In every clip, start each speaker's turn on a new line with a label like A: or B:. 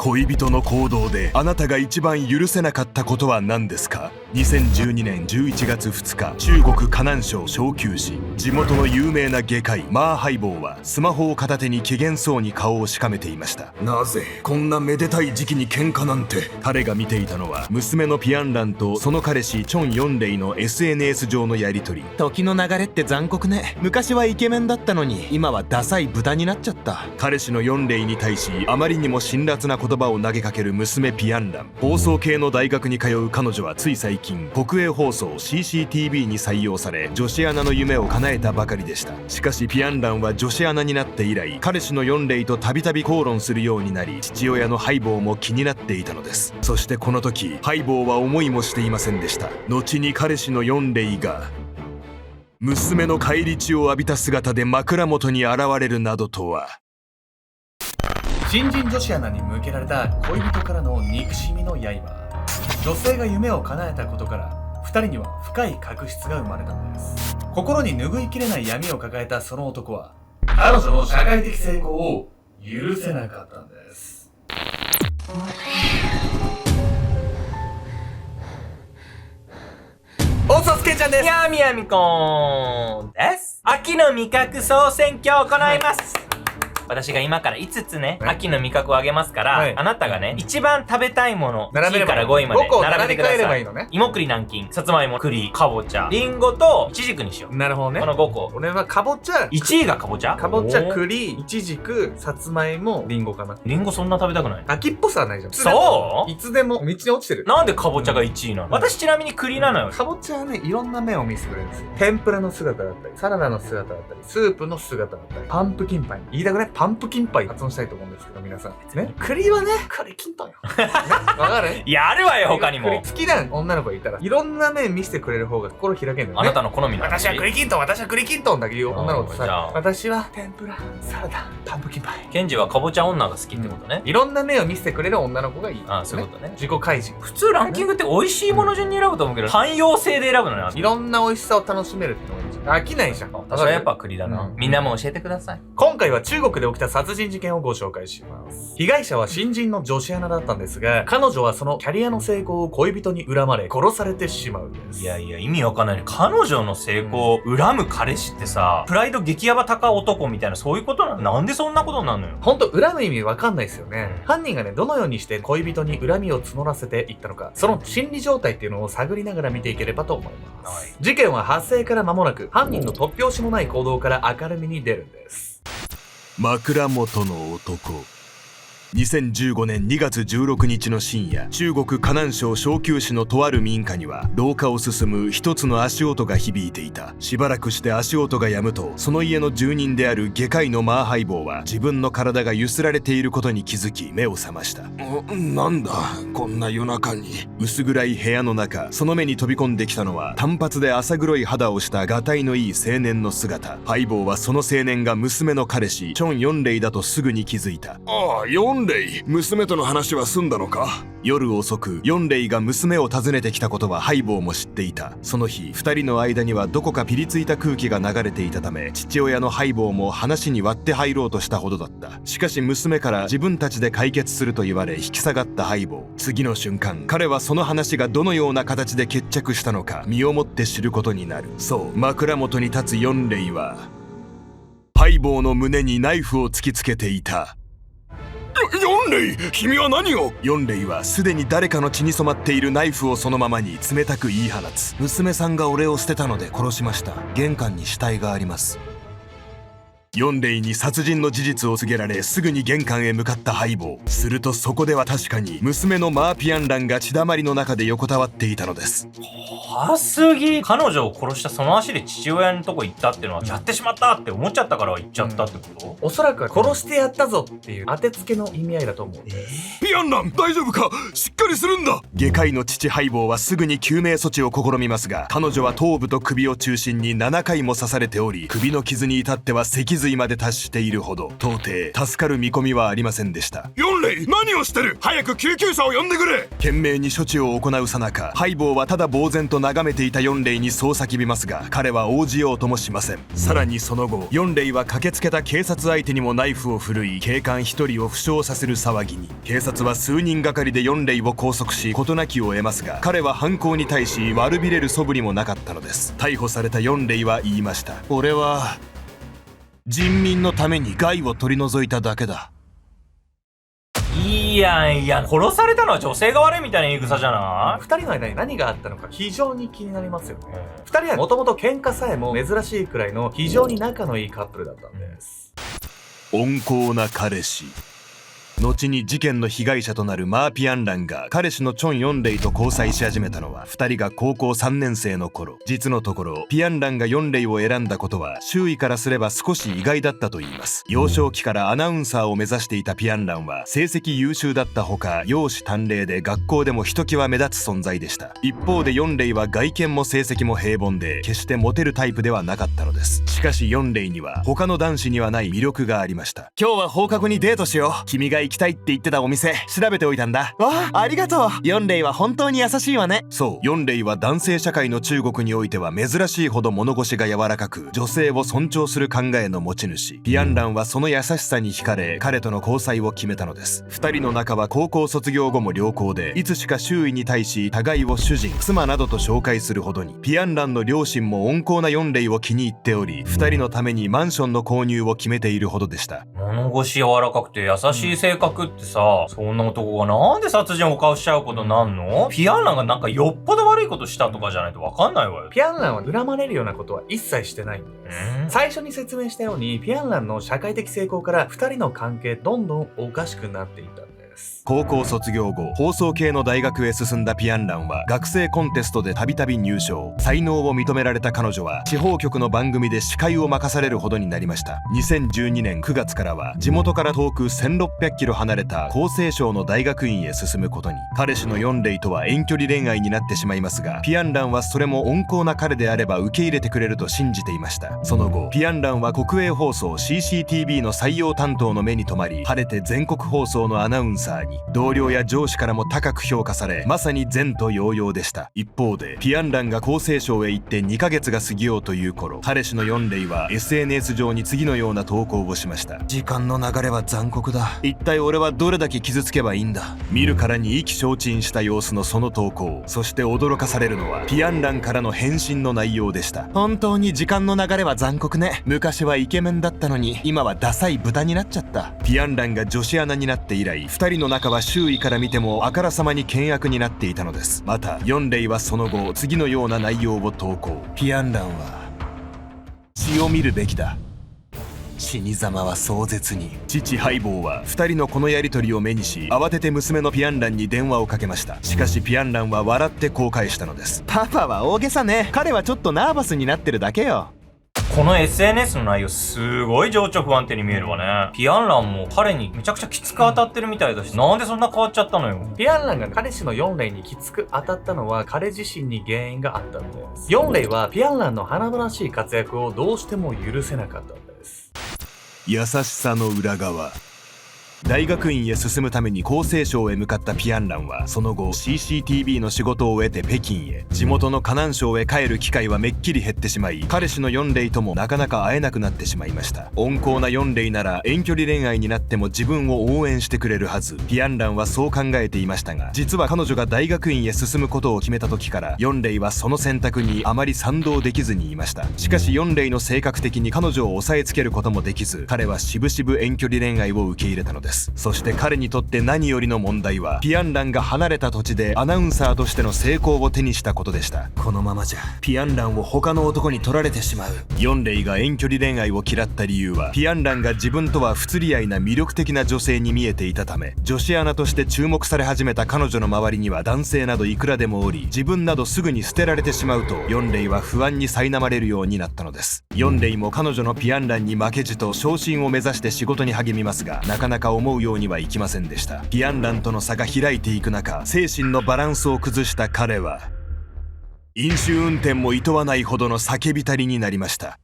A: 恋人の行動であなたが一番許せなかったことは何ですか？ 2012年11月2日、中国河南省小休市、地元の有名な外科医マーハイボーはスマホを片手に機嫌そうに顔をしかめていました。なぜこんなめでたい時期に喧嘩なんて。彼が見ていたのは娘のピアンランとその彼氏チョン・ヨンレイの SNS 上のやり取り。
B: 時の流れって残酷ね。昔はイケメンだったのに今はダサい豚になっちゃった。
A: 彼氏のヨンレイに対しあまりにも辛辣な言葉を投げかける娘ピアンラン。放送系の大学に通う彼女はつい最近国営放送 CCTV に採用され女子アナの夢を叶えたばかりでした。しかしピアンランは女子アナになって以来彼氏のヨンレイとたびたび口論するようになり、父親のハイボーも気になっていたのです。そしてこの時ハイボーは思いもしていませんでした。後に彼氏のヨンレイが娘の返り血を浴びた姿で枕元に現れるなどとは。
C: 新人女子アナに向けられた恋人からの憎しみの刃。女性が夢を叶えたことから2人には深い確執が生まれたのです。心に拭いきれない闇を抱えたその男は彼女の社会的成功を許せなかったんです。おそすけちゃんです。
D: みやみこーんです。秋の味覚総選挙を行います。私が今から5つね、秋の味覚をあげますから、あなたがね、一番食べたいもの、1位から5位まで並べてください。芋栗南京、さつまいも、栗、かぼちゃ、りんごと、いちじくにしよう。
C: なるほどね。
D: この5個。
C: 俺はかぼちゃ。
D: 1位がかぼちゃ？
C: かぼちゃ、栗、いちじく、さつまいも、りんごかな。
D: りんごそんな食べたくない？
C: 秋っぽさはないじゃん。
D: そう？
C: いつでも道に落ちてる。
D: なんでかぼちゃが1位なの？私ちなみに栗なのよ。
C: かぼちゃはね、いろんな面を見せてくれるんですよ。天ぷらの姿だったり、サラダの姿だったり、スープの姿だったり、パンプキンパイ。言いたくね、パンプキンパイ発音したいと思うんですけど、皆さん。ね。栗はね、栗きんとんよ。わかる？
D: やるわよ、他にも。
C: 好きな女の子がいたら、いろんな面見せてくれる方が心開けるのよね。
D: あなたの好みの。
C: 私は栗きんとん、私は栗きんとんだけ言う女の子とさ、私は天ぷら、サラダ、パンプキンパイ。
D: ケンジはかぼちゃ女が好きってことね。
C: いろんな面を見せてくれる女の子がいい。
D: ああ、そういうことね。
C: 自己開示。
D: 普通ランキングって美味しいもの順に選ぶと思うけど、汎用性で選ぶのよ。
C: いろんな美味しさを楽しめるってのがいいじゃん。飽きないじゃん。
D: 私はやっぱ栗だな。みんなも教えてください。
C: 今回は中国で起きた殺人事件をご紹介します。被害者は新人の女子アナだったんですが、彼女はそのキャリアの成功を恋人に恨まれ、殺されてしまうんです。
D: いやいや、意味わかんないね。彼女の成功を恨む彼氏ってさ、プライド激ヤバ高男みたいな、そういうことなの？なんでそんなことになるのよ。
C: ほんと、恨む意味わかんないですよね。犯人がね、どのようにして恋人に恨みを募らせていったのか、その心理状態っていうのを探りながら見ていければと思います。事件は発生から間もなく、犯人の突拍子もない行動から明るみに出るんです。
A: 枕元の男。2015年2月16日の深夜、中国河南省小休市のとある民家には廊下を進む一つの足音が響いていた。しばらくして足音が止むと、その家の住人である外科医のマーハイボーは自分の体が揺すられていることに気づき目を覚ました。なんだこんな夜中に。薄暗い部屋の中、その目に飛び込んできたのは短髪で浅黒い肌をしたがたいのいい青年の姿。ハイボーはその青年が娘の彼氏チョン・ヨンレイだとすぐに気づいた。ああ、ヨンレイ、娘との話は済んだのか？夜遅く、ヨンレイが娘を訪ねてきたことはハイボーも知っていた。その日、二人の間にはどこかピリついた空気が流れていたため、父親のハイボーも話に割って入ろうとしたほどだった。しかし娘から自分たちで解決すると言われ引き下がったハイボー。次の瞬間、彼はその話がどのような形で決着したのか身をもって知ることになる。そう、枕元に立つヨンレイはハイボーの胸にナイフを突きつけていた。ヨンレイ、君は何を？ヨンレイはすでに誰かの血に染まっているナイフをそのままに冷たく言い放つ。娘さんが俺を捨てたので殺しました。玄関に死体があります。ヨンレイに殺人の事実を告げられ、すぐに玄関へ向かったハイボー。するとそこでは確かに娘のマーピアンランが血だまりの中で横たわっていたのです。
D: 怖すぎ。彼女を殺したその足で父親のとこ行ったっていうのは、やってしまったって思っちゃったから行っちゃったってこと？
C: おそらくは殺してやったぞっていう当てつけの意味合いだと思う。
A: ピアンラン、大丈夫か？しっかりするんだ。外科医の父ハイボーはすぐに救命措置を試みますが、彼女は頭部と首を中心に7回も刺されており、首の傷に至っては脊髄髄まで達しているほど到底助かる見込みはありませんでした。
E: ヨンレイ、何をしてる？早く救急車を呼んでくれ。
A: 懸命に処置を行うさなか、ハイボーはただ呆然と眺めていたヨンレイにそう叫びますが、彼は応じようともしません。さらにその後、ヨンレイは駆けつけた警察相手にもナイフを振るい、警官一人を負傷させる騒ぎに。警察は数人がかりでヨンレイを拘束し、事なきを得ますが、彼は犯行に対し悪びれる素振りもなかったのです。逮捕されたヨンレイは言いました。俺は人民のために害を取り除いただけだ。
D: いやいや、殺されたのは女性が悪いみたいな言い草じゃない？
C: 二人の間に何があったのか非常に気になりますよね。二人はもともと喧嘩さえも珍しいくらいの非常に仲のいいカップルだったんです。
A: 温厚な彼氏。後に事件の被害者となるマー・ピアンランが彼氏のチョン・ヨンレイと交際し始めたのは2人が高校3年生の頃。実のところピアンランがヨンレイを選んだことは周囲からすれば少し意外だったといいます。幼少期からアナウンサーを目指していたピアンランは成績優秀だったほか、容姿端麗で学校でもひときわ目立つ存在でした。一方でヨンレイは外見も成績も平凡で決してモテるタイプではなかったのです。しかしヨンレイには他の男子にはない魅力がありました。
B: 今日は放課後にデートしよう。君が行きたいって言ってたお店調べておいたんだ。わあ、ありがとう。ヨンレイは本当に優しいわね。
A: そう、ヨンレイは男性社会の中国においては珍しいほど物腰が柔らかく、女性を尊重する考えの持ち主。ピアンランはその優しさに惹かれ、彼との交際を決めたのです。二人の仲は高校卒業後も良好で、いつしか周囲に対し互いを主人、妻などと紹介するほどに。ピアンランの両親も温厚なヨンレイを気に入っており、二人のためにマンションの購入を決めているほどでした。
D: 物腰柔らかくて優しい性格ってさ、そんな男がなんで殺人を犯しちゃうことになんの？ピアンランがなんかよっぽど悪いことしたとかじゃないとわかんないわよ。
C: ピアンランは恨まれるようなことは一切してないんです。最初に説明したようにピアンランの社会的成功から二人の関係どんどんおかしくなっていったんです。
A: 高校卒業後、放送系の大学へ進んだピアンランは学生コンテストでたびたび入賞。才能を認められた彼女は地方局の番組で司会を任されるほどになりました。2012年9月からは地元から遠く1600キロ離れた厚生省の大学院へ進むことに。彼氏のヨンレイとは遠距離恋愛になってしまいますが、ピアンランはそれも温厚な彼であれば受け入れてくれると信じていました。その後ピアンランは国営放送 CCTV の採用担当の目に留まり、晴れて全国放送のアナウンサーに。同僚や上司からも高く評価され、まさに前途洋々でした。一方でピアンランが厚生省へ行って2ヶ月が過ぎようという頃、彼氏のヨンレイは SNS 上に次のような投稿をしました。
B: 時間の流れは残酷だ。一体俺はどれだけ傷つけばいいんだ。
A: 見るからに意気消沈した様子のその投稿。そして驚かされるのはピアンランからの返信の内容でした。
B: 本当に時間の流れは残酷ね。昔はイケメンだったのに今はダサい豚になっちゃった。
A: ピアンランが女子アナになって以来、2人の仲は周囲から見てもあからさまに険悪になっていたのです。またヨンレイはその後次のような内容を投稿。
B: ピアンランは血を見るべきだ。死に様は壮絶に。
A: 父ハイボーは2人のこのやり取りを目にし、慌てて娘のピアンランに電話をかけました。しかしピアンランは笑ってこう返したのです。
B: パパは大げさね。彼はちょっとナーバスになってるだけよ。
D: この SNS の内容すごい情緒不安定に見えるわね。ピアンランも彼にめちゃくちゃきつく当たってるみたいだし、なんでそんな変わっちゃったのよ。
C: ピアンランが彼氏のヨンレイにきつく当たったのは彼自身に原因があったんです。ヨンレイはピアンランの華々しい活躍をどうしても許せなかったんです。
A: 優しさの裏側。大学院へ進むために厚生省へ向かったピアンランはその後 CCTV の仕事を終えて北京へ。地元の河南省へ帰る機会はめっきり減ってしまい、彼氏のヨンレイともなかなか会えなくなってしまいました。温厚なヨンレイなら遠距離恋愛になっても自分を応援してくれるはず。ピアンランはそう考えていましたが、実は彼女が大学院へ進むことを決めた時からヨンレイはその選択にあまり賛同できずにいました。しかしヨンレイの性格的に彼女を抑えつけることもできず、彼はしぶしぶ遠距離恋愛を受け入れたのです。そして彼にとって何よりの問題は、ピアンランが離れた土地でアナウンサーとしての成功を手にしたことでした。
B: このままじゃピアンランを他の男に取られてしまう。
A: ヨンレイが遠距離恋愛を嫌った理由は、ピアンランが自分とは不釣り合いな魅力的な女性に見えていたため。女子アナとして注目され始めた彼女の周りには男性などいくらでもおり、自分などすぐに捨てられてしまうとヨンレイは不安に苛まれるようになったのです。ヨンレイも彼女のピアンランに負けじと昇進を目指して仕事に励みますが、なかなか思うようにはいきませんでした。ピアンランとの差が開いていく中、精神のバランスを崩した彼は飲酒運転も厭わないほどの叫びたりになりました。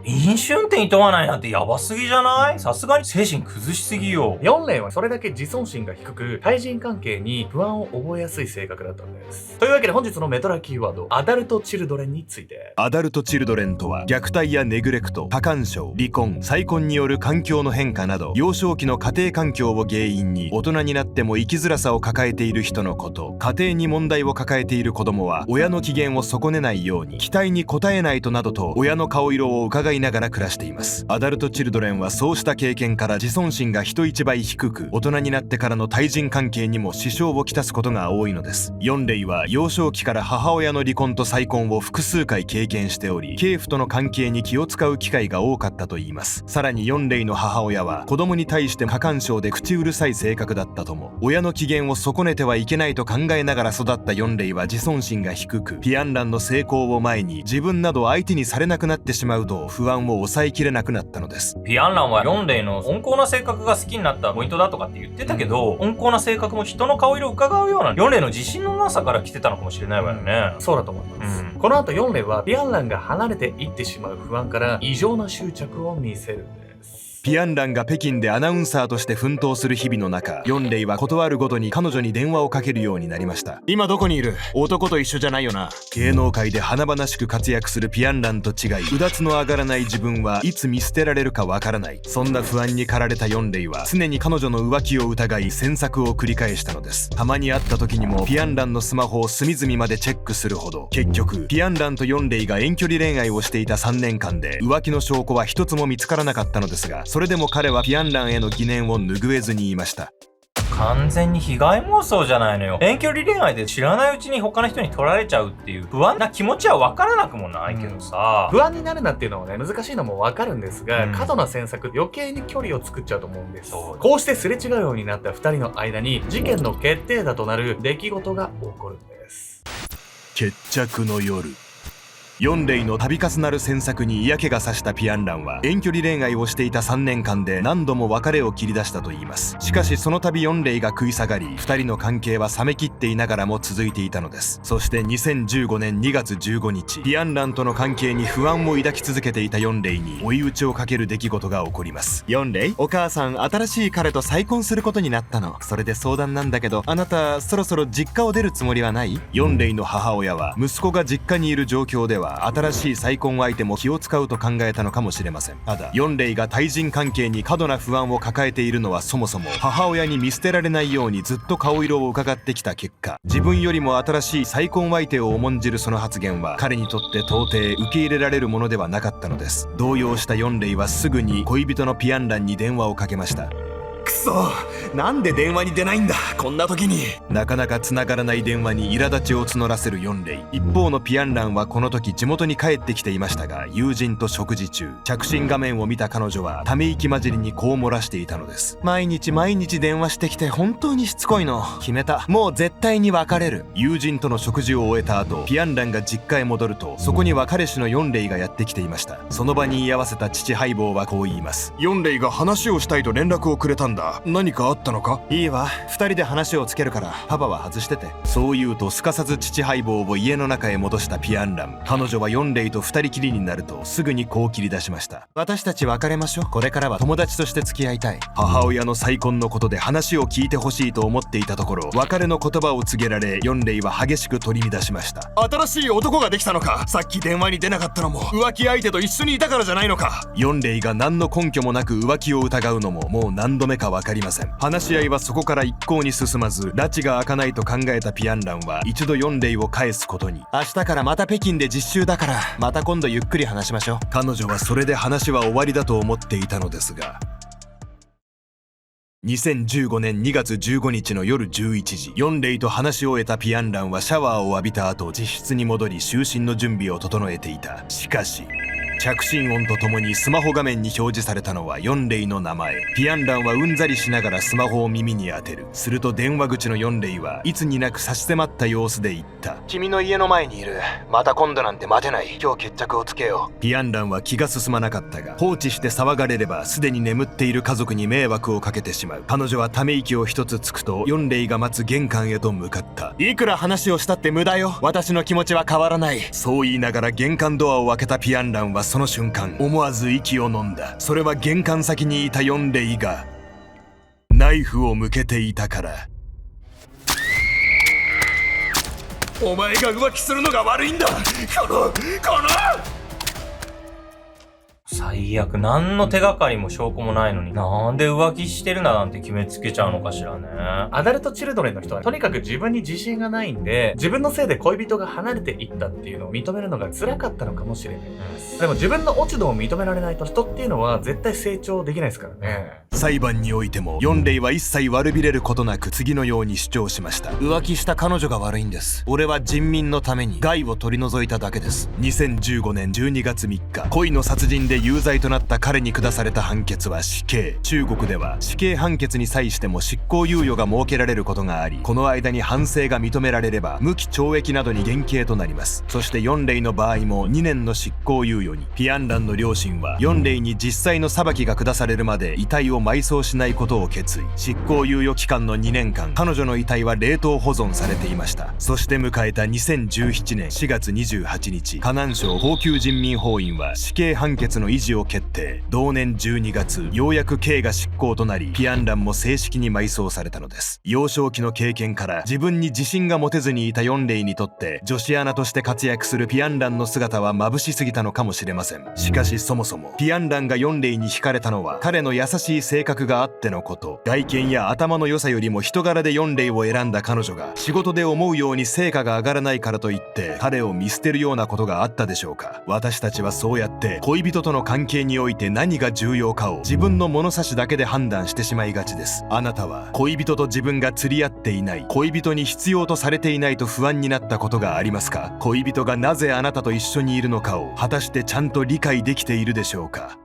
D: 飲酒運転に問わないなんてヤバすぎじゃない？さすがに精神崩しすぎよ。
C: 4例はそれだけ自尊心が低く、対人関係に不安を覚えやすい性格だったんです。というわけで本日のメトラキーワード、アダルトチルドレンについて。
A: アダルトチルドレンとは、虐待やネグレクト、多干渉、離婚、再婚による環境の変化など、幼少期の家庭環境を原因に大人になっても生きづらさを抱えている人のこと。家庭に問題を抱えている子供は親の機嫌を損ねないように期待に応えないとなどと親の顔色を伺いながら暮らしています。アダルトチルドレンはそうした経験から自尊心が人一倍低く、大人になってからの対人関係にも支障をきたすことが多いのです。4例は幼少期から母親の離婚と再婚を複数回経験しており、継父との関係に気を使う機会が多かったといいます。さらに4例の母親は子供に対して過干渉で口うるさい性格だったとも。親の機嫌を損ねてはいけないと考えながら育った4例は自尊心が低く、ピアンランの成功を前に自分など相手にされなくなってしまうと不安を抑えきれなくなったのです。
D: ピアンランは4例の温厚な性格が好きになったポイントだとかって言ってたけど、温厚な性格も人の顔色を伺うような4例の自信のなさから来てたのかもしれないわよね。
C: そうだと思います。この後4例はピアンランが離れていってしまう不安から異常な執着を見せるんです。
A: ピアンランが北京でアナウンサーとして奮闘する日々の中、4例は断るごとに彼女に電話をかけるようになりました。
B: 今どこにいる？男と一緒じゃないよな。
A: 芸能界で華々しく活躍するピアンランと違い、うだつの上がらない自分はいつ見捨てられるかわからない。そんな不安に駆られた4例は常に彼女の浮気を疑い詮索を繰り返したのです。たまに会った時にもピアンランのスマホを隅々までチェックするほど。結局ピアンランと4例が遠距離恋愛をしていた3年間で浮気の証拠は一つも見つからなかったのですが、それでも彼はピアンランへの疑念を拭えずにいました。
D: 完全に被害妄想じゃないのよ。遠距離恋愛で知らないうちに他の人に取られちゃうっていう不安な気持ちは分からなくもないけどさ、
C: 不安になるなっていうのはね、難しいのも分かるんですが、過度な詮索余計に距離を作っちゃうと思うんです。こうしてすれ違うようになった2人の間に事件の決定打となる出来事が起こるんです。
A: 決着の夜、4例の度重なる詮索に嫌気がさしたピアンランは遠距離恋愛をしていた3年間で何度も別れを切り出したといいます。しかしその度4例が食い下がり、2人の関係は冷め切っていながらも続いていたのです。そして2015年2月15日、ピアンランとの関係に不安を抱き続けていた4例に追い打ちをかける出来事が起こります。
B: 4例、お母さん新しい彼と再婚することになったの。それで相談なんだけど、あなたそろそろ実家を出るつもりはない？
A: 4例の母親は息子が実家にいる状況では新しい再婚相手も気を使うと考えたのかもしれません。ただ4例が対人関係に過度な不安を抱えているのは、そもそも母親に見捨てられないようにずっと顔色を伺ってきた結果、自分よりも新しい再婚相手を重んじるその発言は彼にとって到底受け入れられるものではなかったのです。動揺した4例はすぐに恋人のピアンランに電話をかけました。
B: くそ、なんで電話に出ないんだ、こんな時に。
A: なかなか繋がらない電話に苛立ちを募らせる4例。一方のピアンランはこの時地元に帰ってきていましたが、友人と食事中、着信画面を見た彼女はため息混じりにこう漏らしていたのです。
B: 毎日電話してきて本当にしつこいの。決めた、もう絶対に別れる。
A: 友人との食事を終えた後、ピアンランが実家へ戻ると、そこには彼氏の4例がやってきていました。その場に居合わせた父ハイボーはこう言います。
E: 4例が話をしたいと連絡をくれたんだ。何かあったのか？
B: いいわ、2人で話をつけるからパパは外してて。
A: そう言うとすかさず父ハイボーを家の中へ戻したピアンラン。彼女は4例と2人きりになるとすぐにこう切り出しました。
B: 私たち別れましょう。これからは友達として付き合いたい。
A: 母親の再婚のことで話を聞いてほしいと思っていたところ、別れの言葉を告げられ、4例は激しく取り乱しました。
E: 新しい男ができたのか？さっき電話に出なかったのも浮気相手と一緒にいたからじゃないのか
A: ？4例が何の根拠もなく浮気を疑うのももう何度目か分かりません。話し合いはそこから一向に進まず、拉致が開かないと考えたピアンランは一度4例を返すことに。
B: 明日からまた北京で実習だから、また今度ゆっくり話しましょう。
A: 彼女はそれで話は終わりだと思っていたのですが、2015年2月15日の夜11時、4例と話し終えたピアンランはシャワーを浴びた後、自室に戻り就寝の準備を整えていた。しかし着信音とともにスマホ画面に表示されたのは4例の名前。ピアンランはうんざりしながらスマホを耳に当てる。すると電話口の4例はいつになく差し迫った様子で言った。
B: 君の家の前にいる。また今度なんて待てない。今日決着をつけよう。
A: ピアンランは気が進まなかったが、放置して騒がれればすでに眠っている家族に迷惑をかけてしまう。彼女はため息を一つつくと4例が待つ玄関へと向かった。
B: いくら話をしたって無駄よ。私の気持ちは変わらない。
A: そう言いながら玄関ドアを開けたピアンランはその瞬間思わず息を飲んだ。それは玄関先にいたヨンレイがナイフを向けていたから。
E: お前が浮気するのが悪いんだ。この
D: 最悪、何の手がかりも証拠もないのに、なんで浮気してるんだなんて決めつけちゃうのかしらね。
C: アダルトチルドレンの人はとにかく自分に自信がないんで、自分のせいで恋人が離れていったっていうのを認めるのが辛かったのかもしれないです。でも自分の落ち度を認められないと人っていうのは絶対成長できないですからね。
A: 裁判においてもヨンレイは一切悪びれることなく次のように主張しました。
B: 浮気した彼女が悪いんです。俺は人民のために害を取り除いただけです。
A: 2015年12月3日、恋の殺人で有罪となった彼に下された判決は死刑。中国では死刑判決に際しても執行猶予が設けられることがあり、この間に反省が認められれば無期懲役などに減刑となります。そしてヨンレイの場合も2年の執行猶予に。ピアンランの両親はヨンレイに実際の裁きが下されるまで遺体を埋葬しないことを決意。執行猶予期間の2年間、彼女の遺体は冷凍保存されていました。そして迎えた2017年4月28日、河南省高級人民法院は死刑判決の維持を決定。同年12月、ようやく刑が執行となり、ピアンランも正式に埋葬されたのです。幼少期の経験から自分に自信が持てずにいたヨンレイにとって、女子アナとして活躍するピアンランの姿は眩しすぎたのかもしれません。しかしそもそもピアンランがヨンレイに惹かれたのは彼の優しい性格があってのこと。外見や頭の良さよりも人柄でヨンレイを選んだ彼女が仕事で思うように成果が上がらないからといって彼を見捨てるようなことがあったでしょうか。私たちはそうやって恋人との関係において何が重要かを自分の物差しだけで判断してしまいがちです。あなたは恋人と自分が釣り合っていない、恋人に必要とされていないと不安になったことがありますか？恋人がなぜあなたと一緒にいるのかを果たしてちゃんと理解できているでしょうか？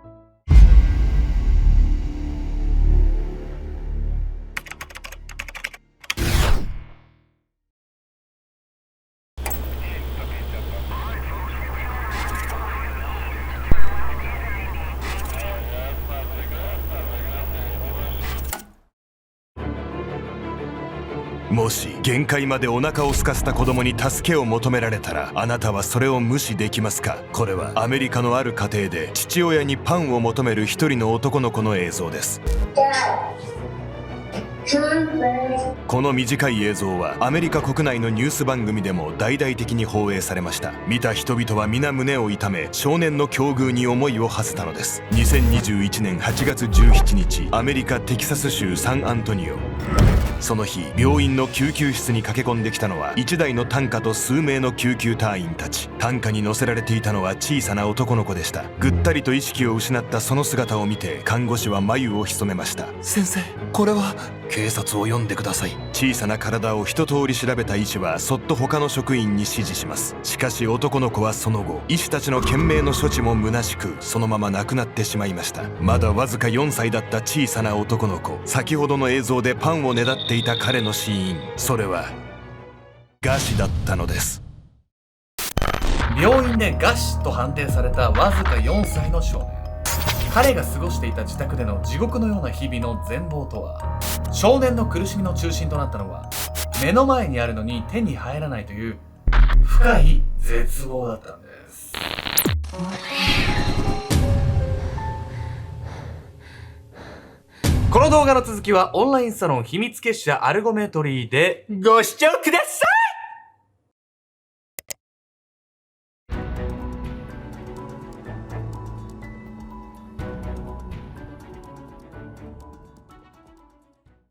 A: もし限界までお腹を空かせた子供に助けを求められたら、あなたはそれを無視できますか？これはアメリカのある家庭で父親にパンを求める一人の男の子の映像です。この短い映像はアメリカ国内のニュース番組でも大々的に放映されました。見た人々は皆胸を痛め、少年の境遇に思いを馳せたのです。2021年8月17日、アメリカテキサス州サンアントニオ。その日、病院の救急室に駆け込んできたのは1台の担架と数名の救急隊員たち。担架に乗せられていたのは小さな男の子でした。ぐったりと意識を失ったその姿を見て、看護師は眉を潜めました。
B: 先生、これは？
A: 警察を呼んでください。小さな体を一通り調べた医師はそっと他の職員に指示します。しかし男の子はその後、医師たちの懸命の処置も虚しく、そのまま亡くなってしまいました。まだわずか4歳だった小さな男の子、先ほどの映像でパンをねだっていた彼の死因、それは餓死だったのです。
C: 病院で餓死と判定されたわずか4歳の少年。彼が過ごしていた自宅での地獄のような日々の全貌とは？少年の苦しみの中心となったのは、目の前にあるのに手に入らないという深い絶望だったんです。この動画の続きはオンラインサロン秘密結社アルゴメトリーで
D: ご視聴ください。